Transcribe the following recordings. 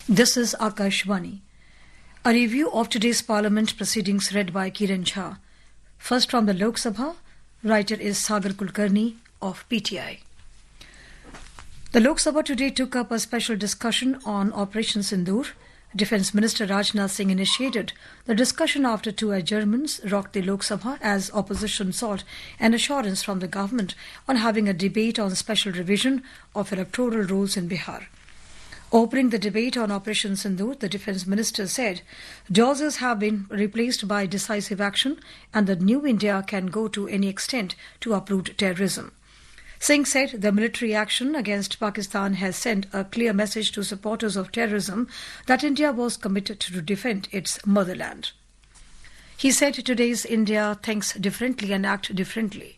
This is Akashvani. A review of today's Parliament proceedings read by Kiran Jha. First from the Lok Sabha, writer is Sagar Kulkarni of PTI. The Lok Sabha today took up a special discussion on Operation Sindoor. Defence Minister Rajnath Singh initiated the discussion after two adjournments rocked the Lok Sabha as opposition sought an assurance from the government on having a debate on special revision of electoral rules in Bihar. Opening the debate on Operation Sindoor, the Defence Minister said, "Doses have been replaced by decisive action and the new India can go to any extent to uproot terrorism." Singh said the military action against Pakistan has sent a clear message to supporters of terrorism that India was committed to defend its motherland. He said today's India thinks differently and acts differently.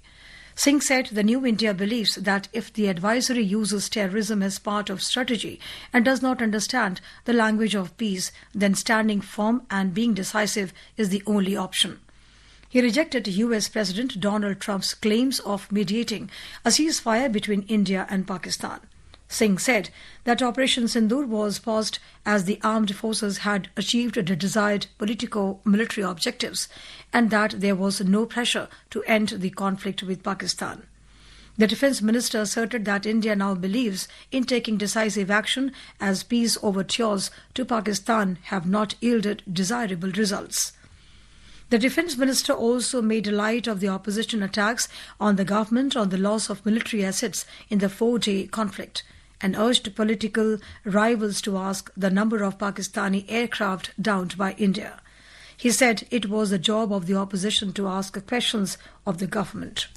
Singh said the new India believes that if the advisory uses terrorism as part of strategy and does not understand the language of peace, then standing firm and being decisive is the only option. He rejected US President Donald Trump's claims of mediating a ceasefire between India and Pakistan. Singh said that Operation Sindoor was paused as the armed forces had achieved the desired politico-military objectives and that there was no pressure to end the conflict with Pakistan. The Defence Minister asserted that India now believes in taking decisive action as peace overtures to Pakistan have not yielded desirable results. The Defence Minister also made light of the opposition attacks on the government on the loss of military assets in the four-day conflict and urged political rivals to ask the number of Pakistani aircraft downed by India. He said it was the job of the opposition to ask questions of the government.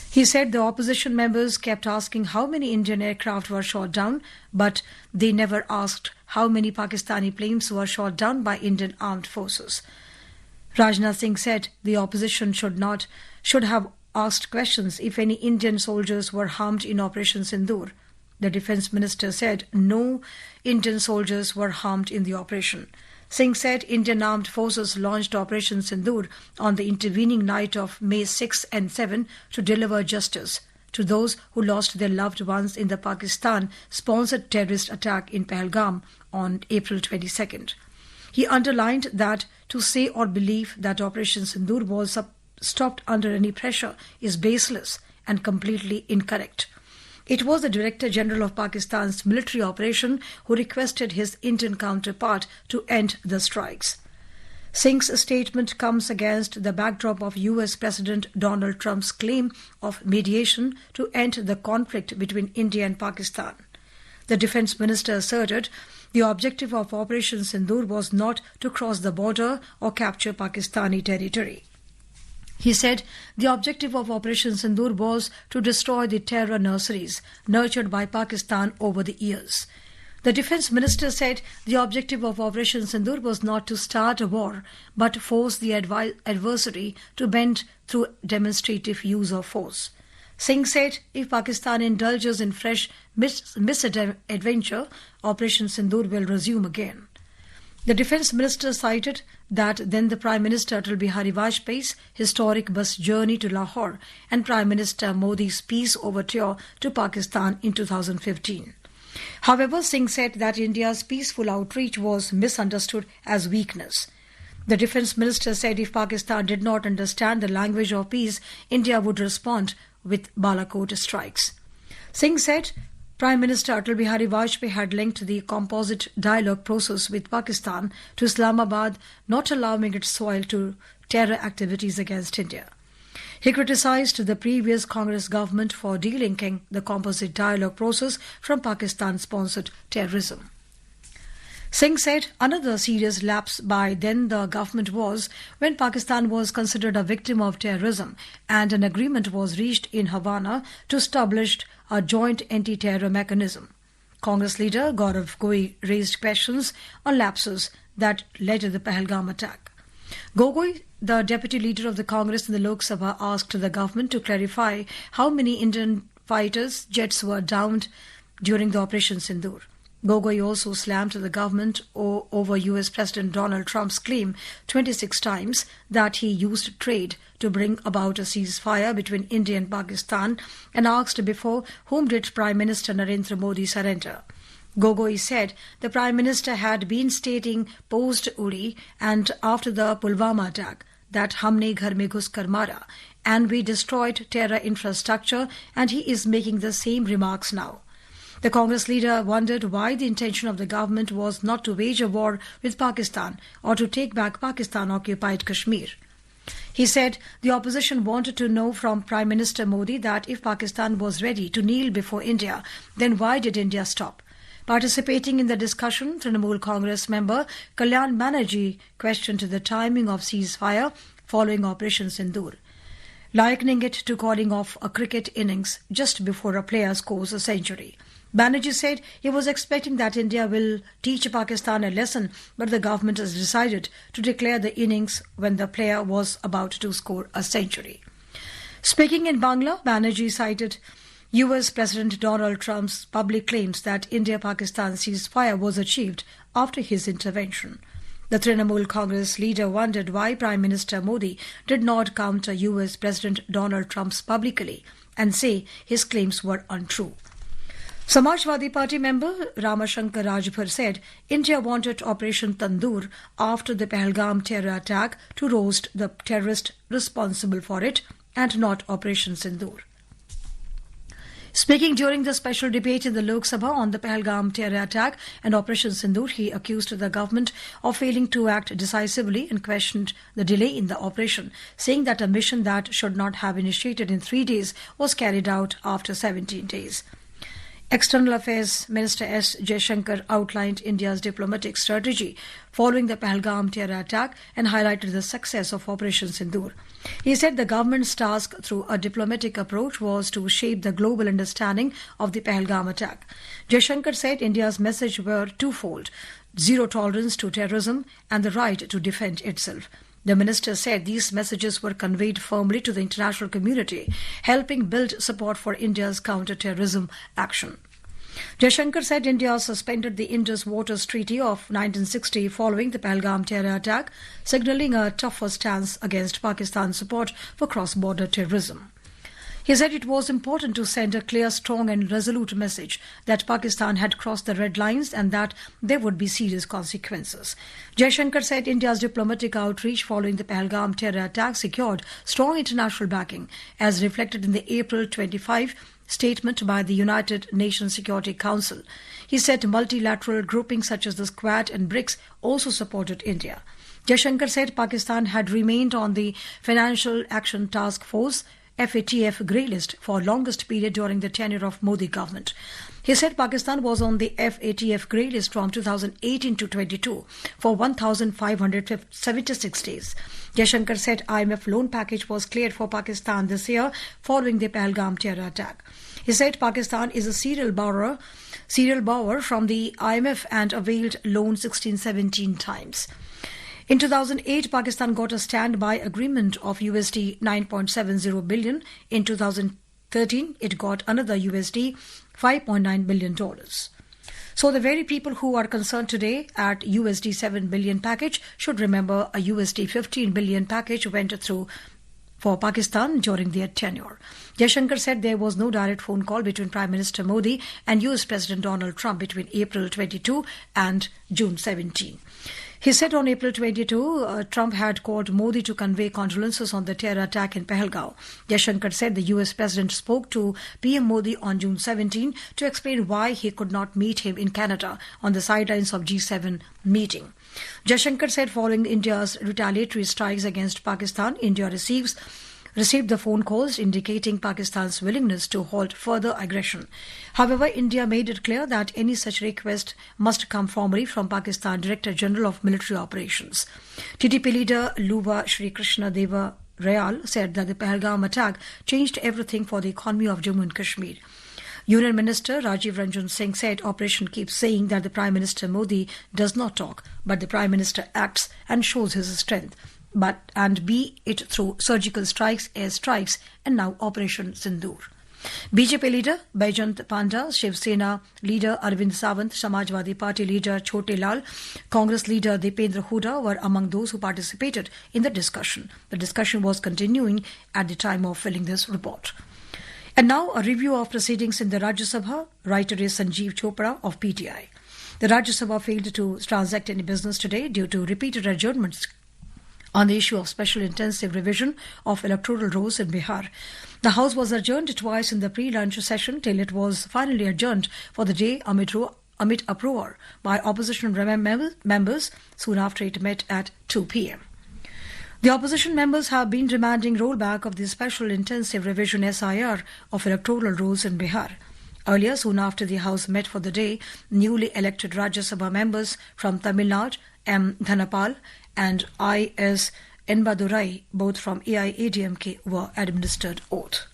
He said the opposition members kept asking how many Indian aircraft were shot down, but they never asked how many Pakistani planes were shot down by Indian armed forces. Rajnath Singh said the opposition should have asked questions if any Indian soldiers were harmed in Operation Sindoor. The Defence Minister said no Indian soldiers were harmed in the operation. Singh said Indian armed forces launched Operation Sindoor on the intervening night of May 6 and 7 to deliver justice to those who lost their loved ones in the Pakistan-sponsored terrorist attack in Pahalgam on April 22nd. He underlined that to say or believe that Operation Sindoor was stopped under any pressure is baseless and completely incorrect. It was the Director General of Pakistan's military operation who requested his Indian counterpart to end the strikes. Singh's statement comes against the backdrop of US President Donald Trump's claim of mediation to end the conflict between India and Pakistan. The Defence Minister asserted the objective of Operation Sindoor was not to cross the border or capture Pakistani territory. He said the objective of Operation Sindoor was to destroy the terror nurseries nurtured by Pakistan over the years. The Defence Minister said the objective of Operation Sindoor was not to start a war, but force the adversary to bend through demonstrative use of force. Singh said if Pakistan indulges in fresh misadventure, Operation Sindoor will resume again. The Defence Minister cited that then the Prime Minister Atal Bihari Vajpayee's historic bus journey to Lahore and Prime Minister Modi's peace overture to Pakistan in 2015. However, Singh said that India's peaceful outreach was misunderstood as weakness. The Defence Minister said if Pakistan did not understand the language of peace, India would respond with Balakot strikes. Singh said Prime Minister Atal Bihari Vajpayee had linked the composite dialogue process with Pakistan to Islamabad, not allowing its soil to terror activities against India. He criticised the previous Congress government for delinking the composite dialogue process from Pakistan-sponsored terrorism. Singh said another serious lapse by then the government was when Pakistan was considered a victim of terrorism and an agreement was reached in Havana to establish a joint anti-terror mechanism. Congress leader Gaurav Gogoi raised questions on lapses that led to the Pahalgam attack. Gogoi, the deputy leader of the Congress in the Lok Sabha, asked the government to clarify how many Indian fighters jets were downed during the Operation Sindoor. Gogoi also slammed the government over US President Donald Trump's claim 26 times that he used trade to bring about a ceasefire between India and Pakistan and asked before whom did Prime Minister Narendra Modi surrender. Gogoi said the Prime Minister had been stating post-Uri and after the Pulwama attack that humne ghar mein ghuskar mara and we destroyed terror infrastructure, and he is making the same remarks now. The Congress leader wondered why the intention of the government was not to wage a war with Pakistan or to take back Pakistan-occupied Kashmir. He said the opposition wanted to know from Prime Minister Modi that if Pakistan was ready to kneel before India, then why did India stop? Participating in the discussion, Trinamool Congress member Kalyan Banerjee questioned the timing of ceasefire following Operation Sindoor, likening it to calling off a cricket innings just before a player scores a century. Banerjee said he was expecting that India will teach Pakistan a lesson, but the government has decided to declare the innings when the player was about to score a century. Speaking in Bangla, Banerjee cited US President Donald Trump's public claims that India-Pakistan ceasefire was achieved after his intervention. The Trinamool Congress leader wondered why Prime Minister Modi did not counter US President Donald Trump's publicly and say his claims were untrue. Samajwadi Party member Ramashankar Rajbhar said India wanted Operation Tandoor after the Pahalgam terror attack to roast the terrorist responsible for it and not Operation Sindoor. Speaking during the special debate in the Lok Sabha on the Pahalgam terror attack and Operation Sindoor, he accused the government of failing to act decisively and questioned the delay in the operation, saying that a mission that should not have initiated in 3 days was carried out after 17 days. External Affairs Minister S. Jaishankar outlined India's diplomatic strategy following the Pahalgam terror attack and highlighted the success of Operation Sindoor. He said the government's task through a diplomatic approach was to shape the global understanding of the Pahalgam attack. Jaishankar said India's message were twofold: zero tolerance to terrorism and the right to defend itself. The minister said these messages were conveyed firmly to the international community, helping build support for India's counter-terrorism action. Jaishankar said India suspended the Indus Waters Treaty of 1960 following the Pahalgam terror attack, signalling a tougher stance against Pakistan's support for cross-border terrorism. He said it was important to send a clear, strong and resolute message that Pakistan had crossed the red lines and that there would be serious consequences. Jaishankar said India's diplomatic outreach following the Pahalgam terror attack secured strong international backing, as reflected in the April 25 statement by the United Nations Security Council. He said multilateral groupings such as the Quad and BRICS also supported India. Jaishankar said Pakistan had remained on the Financial Action Task Force FATF grey list for longest period during the tenure of Modi government. He said Pakistan was on the FATF grey list from 2018 to 22 for 1,576 days. Jaishankar said IMF loan package was cleared for Pakistan this year following the Pahalgam terror attack. He said Pakistan is a serial borrower from the IMF and availed loan 16-17 times. In 2008, Pakistan got a standby agreement of USD 9.70 billion. In 2013, it got another USD $5.9 billion. So the very people who are concerned today at USD 7 billion package should remember a USD 15 billion package went through for Pakistan during their tenure. Jaishankar said there was no direct phone call between Prime Minister Modi and US President Donald Trump between April 22 and June 17. He said on April 22, Trump had called Modi to convey condolences on the terror attack in Pahalgam. Jaishankar said the US President spoke to PM Modi on June 17 to explain why he could not meet him in Canada on the sidelines of G7 meeting. Jaishankar said following India's retaliatory strikes against Pakistan, India received the phone calls indicating Pakistan's willingness to halt further aggression. However, India made it clear that any such request must come formally from Pakistan Director General of Military Operations. TDP leader Luba Shri Krishna Deva Rayal said that the Pahalgam attack changed everything for the economy of Jammu and Kashmir. Union Minister Rajiv Ranjan Singh said operation keeps saying that the Prime Minister Modi does not talk, but the Prime Minister acts and shows his strength. And be it through surgical strikes, air strikes, and now Operation Sindoor. BJP leader Baijant Panda, Shiv Sena leader Arvind Sawant, Samajwadi Party leader Chote Lal, Congress leader Dipendra Hooda were among those who participated in the discussion. The discussion was continuing at the time of filling this report. And now a review of proceedings in the Rajya Sabha. Writer is Sanjeev Chopra of PTI. The Rajya Sabha failed to transact any business today due to repeated adjournments on the issue of special intensive revision of electoral rolls in Bihar. The House was adjourned twice in the pre-lunch session till it was finally adjourned for the day amid uproar by opposition members soon after it met at 2 p.m. The opposition members have been demanding rollback of the special intensive revision SIR of electoral rolls in Bihar. Earlier, soon after the House met for the day, newly elected Rajya Sabha members from Tamil Nadu, M. Dhanapal, and I.S. Enbadurai, both from AIADMK, were administered oath.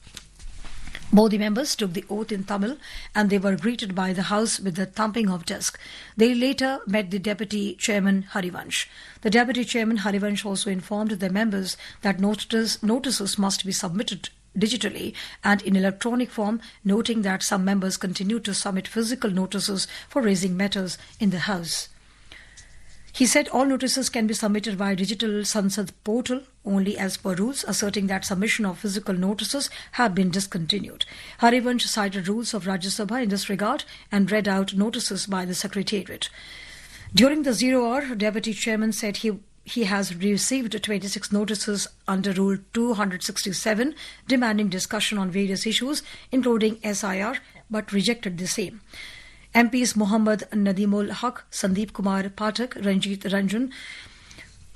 Both the members took the oath in Tamil and they were greeted by the House with the thumping of desk. They later met the Deputy Chairman Harivansh. The Deputy Chairman Harivansh also informed the members that notices must be submitted digitally and in electronic form, noting that some members continue to submit physical notices for raising matters in the House. He said all notices can be submitted via digital Sansad portal only as per rules, asserting that submission of physical notices have been discontinued. Harivansh cited rules of Rajya Sabha in this regard and read out notices by the Secretariat. During the 0 hour, Deputy Chairman said he has received 26 notices under Rule 267 demanding discussion on various issues, including SIR, but rejected the same. MPs Mohammad Nadimul Haq, Sandeep Kumar Pathak, Ranjita Ranjan,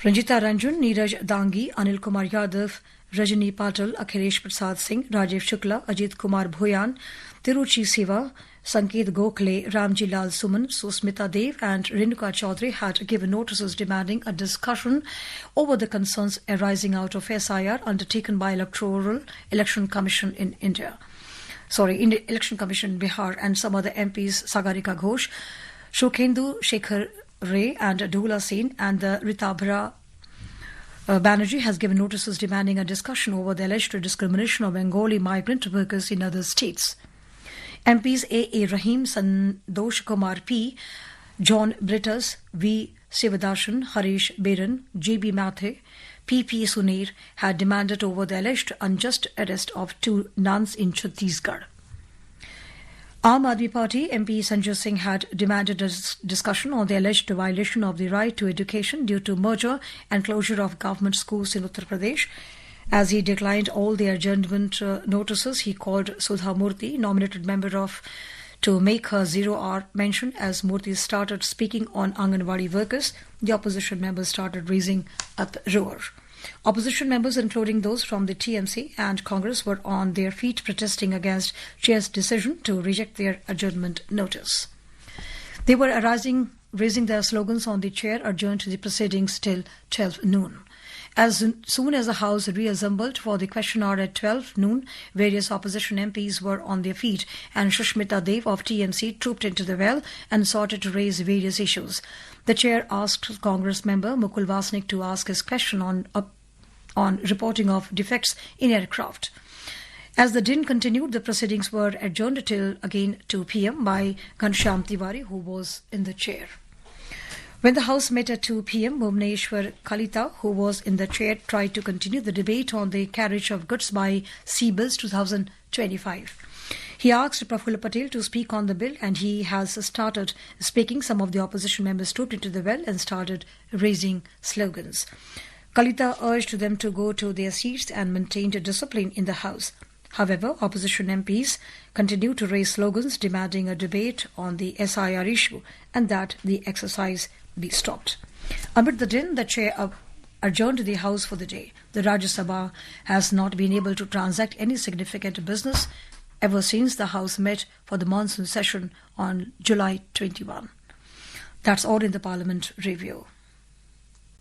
Neeraj Dangi, Anil Kumar Yadav, Rajani Patil, Akhilesh Prasad Singh, Rajiv Shukla, Ajit Kumar Bhuyan, Tiruchi Siva, Sanket Gokhale, Ramji Lal Suman, Susmita Dev and Renuka Chaudhary had given notices demanding a discussion over the concerns arising out of SIR undertaken by Election Commission in Election Commission in Bihar, and some other MPs Sagarika Ghosh, Shokhendu Shekhar Ray and Dula Sen and the Ritabhra Banerjee has given notices demanding a discussion over the alleged discrimination of Bengali migrant workers in other states. MPs A. Rahim, Sandosh Kumar P., John Brittas, V. Sivadasan, Harish Beran, J.B. Mathe, P.P. Suneer had demanded over the alleged unjust arrest of 2 nuns in Chhattisgarh. Aam Aadmi Party MP Sanjay Singh had demanded a discussion on the alleged violation of the right to education due to merger and closure of government schools in Uttar Pradesh. As he declined all the adjournment notices, he called Sudha Murthy, nominated member to make her 0 hour mention. As Murthy started speaking on Anganwadi workers, the opposition members started raising uproar. Opposition members, including those from the TMC and Congress, were on their feet protesting against Chair's decision to reject their adjournment notice. They were raising their slogans on the Chair adjourned the proceedings till 12 noon. As soon as the House reassembled for the question hour at 12 noon, various opposition MPs were on their feet and Shushmita Dev of TMC trooped into the well and sought to raise various issues. The Chair asked Congress member Mukul Vasnik to ask his question on reporting of defects in aircraft. As the din continued, the proceedings were adjourned till again 2 p.m. by Ghanshyam Tiwari, who was in the chair. When the House met at 2 p.m., Bhuvneshwar Kalita, who was in the chair, tried to continue the debate on the carriage of goods by Sea Bills 2025. He asked Prafulla Patel to speak on the bill and he has started speaking. Some of the opposition members trooped into the well and started raising slogans. Kalita urged them to go to their seats and maintained discipline in the House. However, opposition MPs continued to raise slogans demanding a debate on the SIR issue and that the exercise be stopped. Amid the din, the Chair adjourned the House for the day. The Rajya Sabha has not been able to transact any significant business ever since the House met for the monsoon session on July 21. That's all in the Parliament Review.